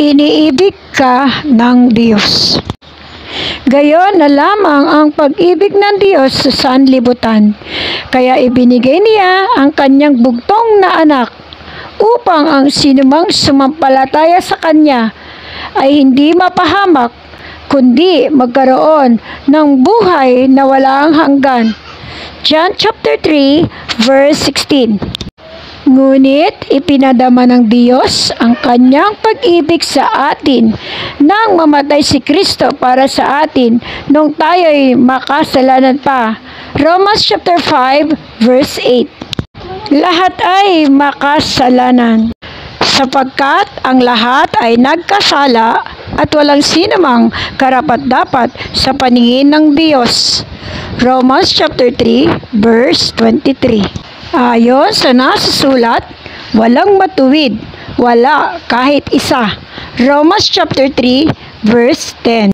iniibig ka ng Diyos. Gayon na lamang ang pag-ibig ng Diyos sa sanlibutan. Kaya ibinigay niya ang kanyang bugtong na anak upang ang sinumang sumampalataya sa kanya ay hindi mapahamak, kundi magkaroon ng buhay na walang hanggan. John chapter 3 verse 16. Ngunit ipinadama ng Diyos ang kanyang pag-ibig sa atin nang mamatay si Kristo para sa atin nung tayo'y makasalanan pa. Romans chapter 5 verse 8. Lahat ay makasalanan, sapagkat ang lahat ay nagkasala at walang sinumang karapat-dapat sa paningin ng Diyos. Romans chapter 3 verse 23. Ayon sa nasusulat, walang matuwid, wala kahit isa. Romans chapter 3 verse 10.